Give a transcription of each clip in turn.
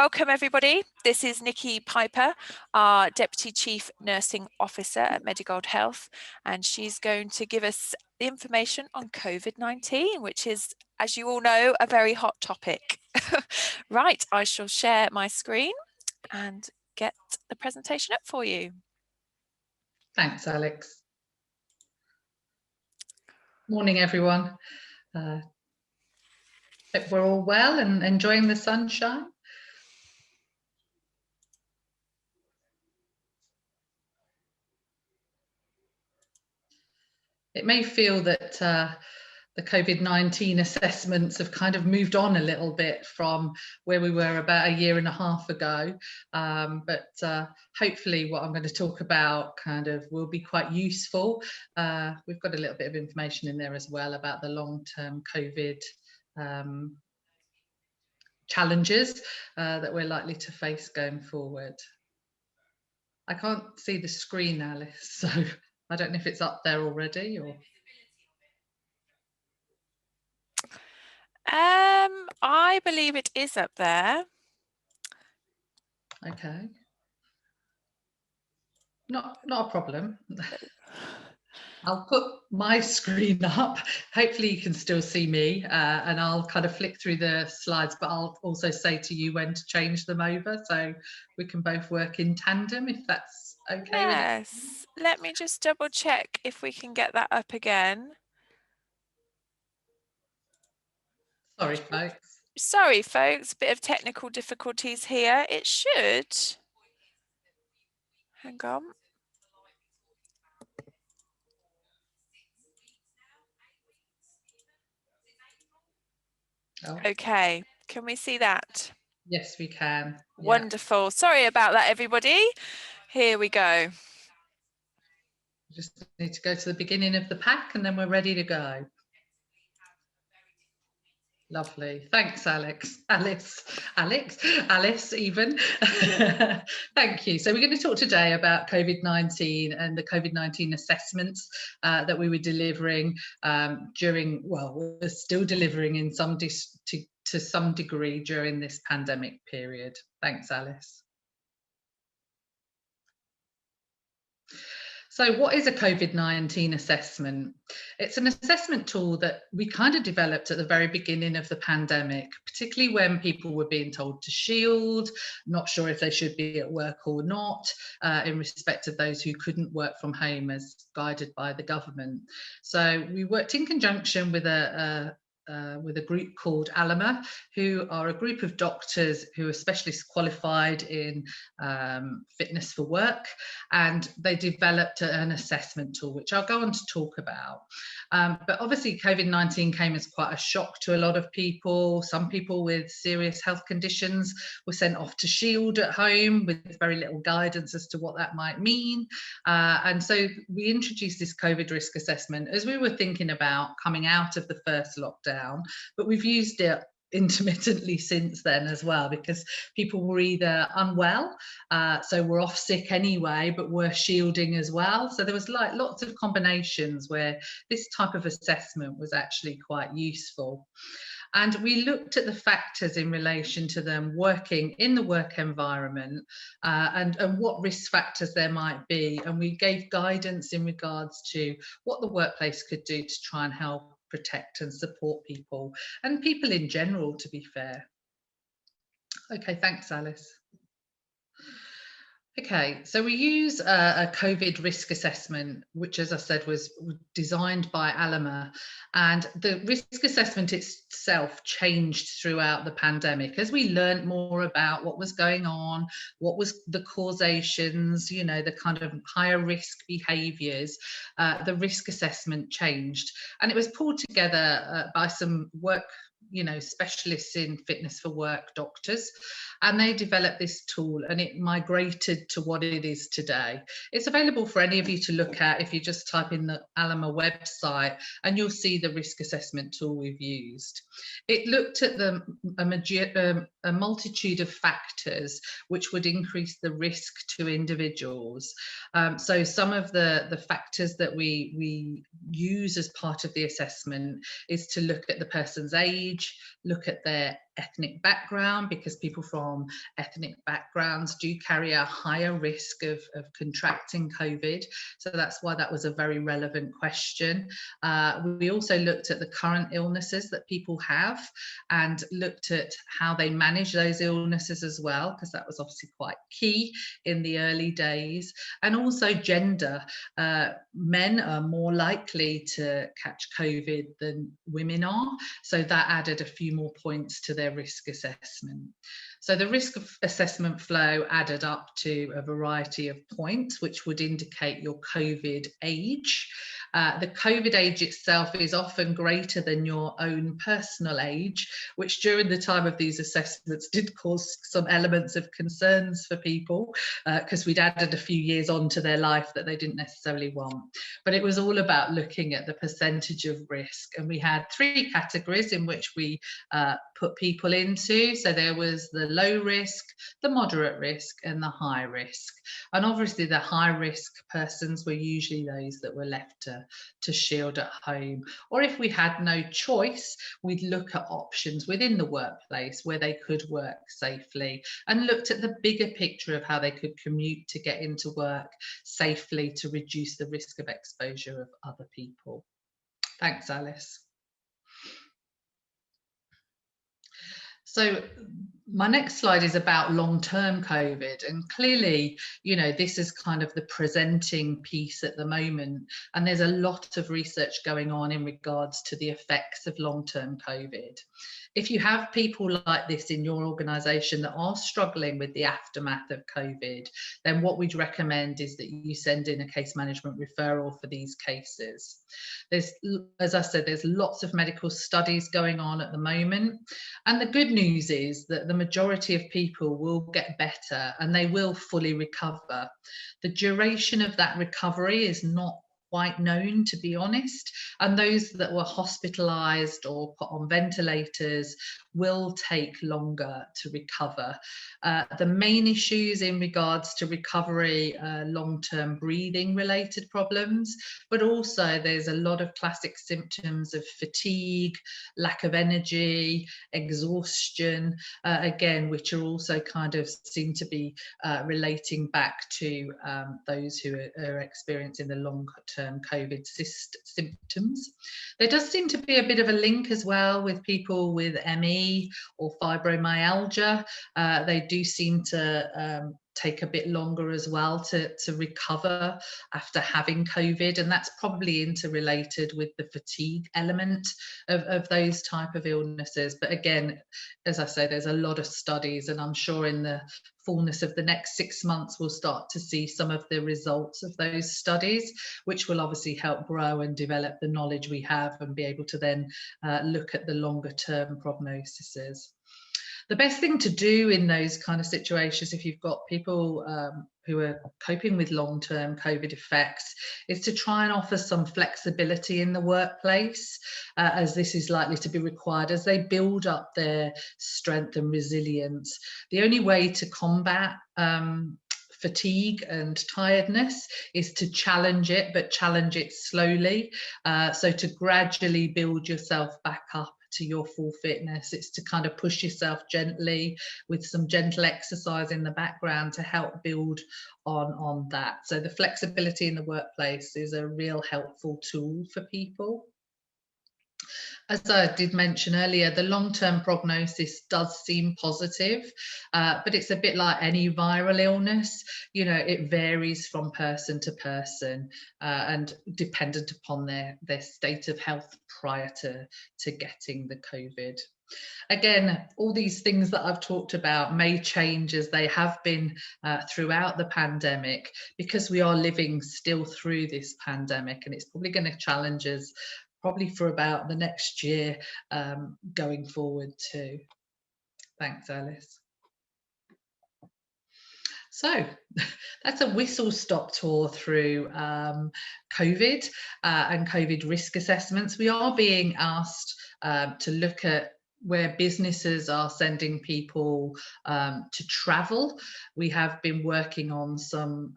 Welcome everybody. This is Nikki Piper, our Deputy Chief Nursing Officer at Medigold Health, and she's going to give us the information on COVID-19, which is, as you all know, a very hot topic. Right, I shall share my screen and get the presentation up for you. Thanks, Alex. Morning, everyone. Hope we're all well and enjoying the sunshine. It may feel that the COVID-19 assessments have kind of moved on a little bit from where we were about a year and a half ago, but hopefully what I'm going to talk about kind of will be quite useful. We've got a little bit of information in there as well about the long-term COVID challenges that we're likely to face going forward. I can't see the screen, Alice, so I don't know if it's up there already or... I believe it is up there. Okay. Not a problem. I'll put my screen up. Hopefully you can still see me, and I'll kind of flick through the slides, but I'll also say to you when to change them over so we can both work in tandem, if that's okay. Yes, let me just double check if we can get that up again. Sorry, folks. Sorry, folks, bit of technical difficulties here. It should. Hang on. Oh. Okay, can we see that? Yes, we can. Wonderful. Yeah. Sorry about that, everybody. Here we go. Just need to go to the beginning of the pack and then we're ready to go. Lovely. Thanks, Alice even. Thank you. So we're going to talk today about COVID-19 and the COVID-19 assessments that we were delivering during, well, we're still delivering in to some degree during this pandemic period. Thanks, Alice. So what is a COVID-19 assessment? It's an assessment tool that we kind of developed at the very beginning of the pandemic, particularly when people were being told to shield, not sure if they should be at work or not, in respect of those who couldn't work from home as guided by the government. So we worked in conjunction with a group called ALAMA, who are a group of doctors who are specialist qualified in fitness for work, and they developed an assessment tool, which I'll go on to talk about. But obviously COVID-19 came as quite a shock to a lot of people. Some people with serious health conditions were sent off to shield at home with very little guidance as to what that might mean. And so we introduced this COVID risk assessment as we were thinking about coming out of the first lockdown. But we've used it intermittently since then as well, because people were either unwell, so we're off sick anyway, but we're shielding as well. So there was like lots of combinations where this type of assessment was actually quite useful. And we looked at the factors in relation to them working in the work environment and what risk factors there might be. And we gave guidance in regards to what the workplace could do to try and help protect and support people, and people in general, to be fair. Okay, thanks, Alice. Okay, so we use a COVID risk assessment, which, as I said, was designed by ALAMA, and the risk assessment itself changed throughout the pandemic as we learned more about what was going on, what was the causations, you know, the kind of higher risk behaviours. The risk assessment changed, and it was pulled together by some work, you know, specialists in fitness for work doctors, and they developed this tool and it migrated to what it is today. It's available for any of you to look at if you just type in the ALAMA website, and you'll see the risk assessment tool we've used. It looked at a multitude of factors which would increase the risk to individuals. So some of the factors that we use as part of the assessment is to look at the person's age, look at their ethnic background, because people from ethnic backgrounds do carry a higher risk of contracting COVID. So that's why that was a very relevant question. We also looked at the current illnesses that people have and looked at how they manage those illnesses as well, because that was obviously quite key in the early days. And also gender. Men are more likely to catch COVID than women are. So that added a few more points to their risk assessment. So the risk of assessment flow added up to a variety of points, which would indicate your COVID age. The COVID age itself is often greater than your own personal age, which during the time of these assessments did cause some elements of concerns for people, because we'd added a few years on to their life that they didn't necessarily want. But it was all about looking at the percentage of risk. And we had 3 categories in which we put people into. So there was the low risk, the moderate risk, and the high risk. And obviously the high risk persons were usually those that were left to shield at home. Or if we had no choice, we'd look at options within the workplace where they could work safely, and looked at the bigger picture of how they could commute to get into work safely to reduce the risk of exposure of other people. Thanks, Alice. So my next slide is about long-term COVID, and clearly, you know, this is kind of the presenting piece at the moment, and there's a lot of research going on in regards to the effects of long-term COVID. If you have people like this in your organisation that are struggling with the aftermath of COVID, then what we'd recommend is that you send in a case management referral for these cases. There's, as I said, there's lots of medical studies going on at the moment, and the good news is that the majority of people will get better and they will fully recover. The duration of that recovery is not quite known, to be honest, and those that were hospitalized or put on ventilators will take longer to recover. The main issues in regards to recovery are long-term breathing related problems, but also there's a lot of classic symptoms of fatigue, lack of energy, exhaustion, again, which are also kind of seem to be relating back to those who are experiencing the long-term COVID symptoms. There does seem to be a bit of a link as well with people with ME or fibromyalgia. They do seem to take a bit longer as well to recover after having COVID, and that's probably interrelated with the fatigue element of those type of illnesses. But again, as I say, there's a lot of studies, and I'm sure in the fullness of the next 6 months we'll start to see some of the results of those studies, which will obviously help grow and develop the knowledge we have and be able to then look at the longer term prognoses. The best thing to do in those kind of situations, if you've got people who are coping with long-term COVID effects, is to try and offer some flexibility in the workplace, as this is likely to be required as they build up their strength and resilience. The only way to combat fatigue and tiredness is to challenge it, but challenge it slowly. So to gradually build yourself back up to your full fitness. It's to kind of push yourself gently with some gentle exercise in the background to help build on that. So the flexibility in the workplace is a real helpful tool for people. As I did mention earlier, the long-term prognosis does seem positive, but it's a bit like any viral illness. You know, it varies from person to person and dependent upon their state of health prior to getting the COVID. Again, all these things that I've talked about may change as they have been throughout the pandemic, because we are living still through this pandemic, and it's probably going to challenge us probably for about the next year going forward too. Thanks, Alice. So that's a whistle-stop tour through COVID and COVID risk assessments. We are being asked to look at where businesses are sending people to travel. We have been working on some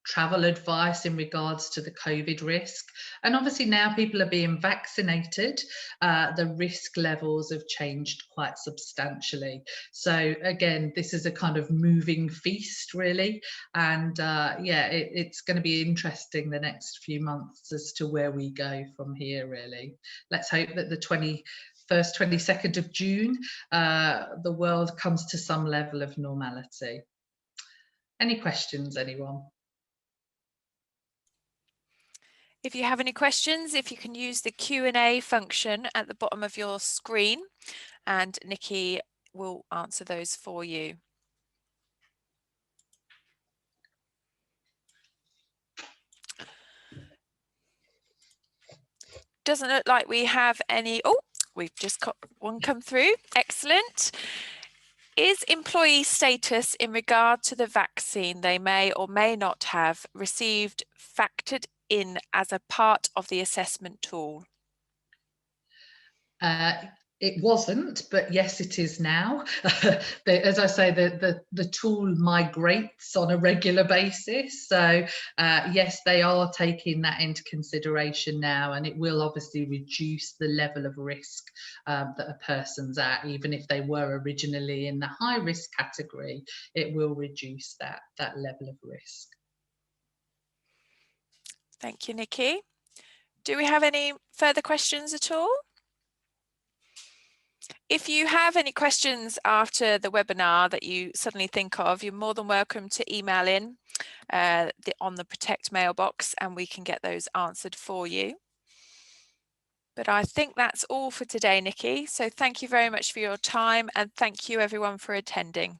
travel advice in regards to the COVID risk. And obviously now people are being vaccinated, the risk levels have changed quite substantially. So again, this is a kind of moving feast really. And yeah, it's going to be interesting the next few months as to where we go from here really. Let's hope that the 22nd of June, the world comes to some level of normality. Any questions, anyone? If you have any questions, if you can use the Q&A function at the bottom of your screen, and Nikki will answer those for you. Doesn't look like we have any. Oh, we've just got one come through. Excellent. Is employee status in regard to the vaccine they may or may not have received factored in as a part of the assessment tool? It wasn't, but yes, it is now. As I say, the tool migrates on a regular basis. So yes, they are taking that into consideration now, and it will obviously reduce the level of risk that a person's at. Even if they were originally in the high risk category, it will reduce that level of risk. Thank you, Nikki. Do we have any further questions at all? If you have any questions after the webinar that you suddenly think of, you're more than welcome to email in on the Protect mailbox, and we can get those answered for you. But I think that's all for today, Nikki. So thank you very much for your time, and thank you everyone for attending.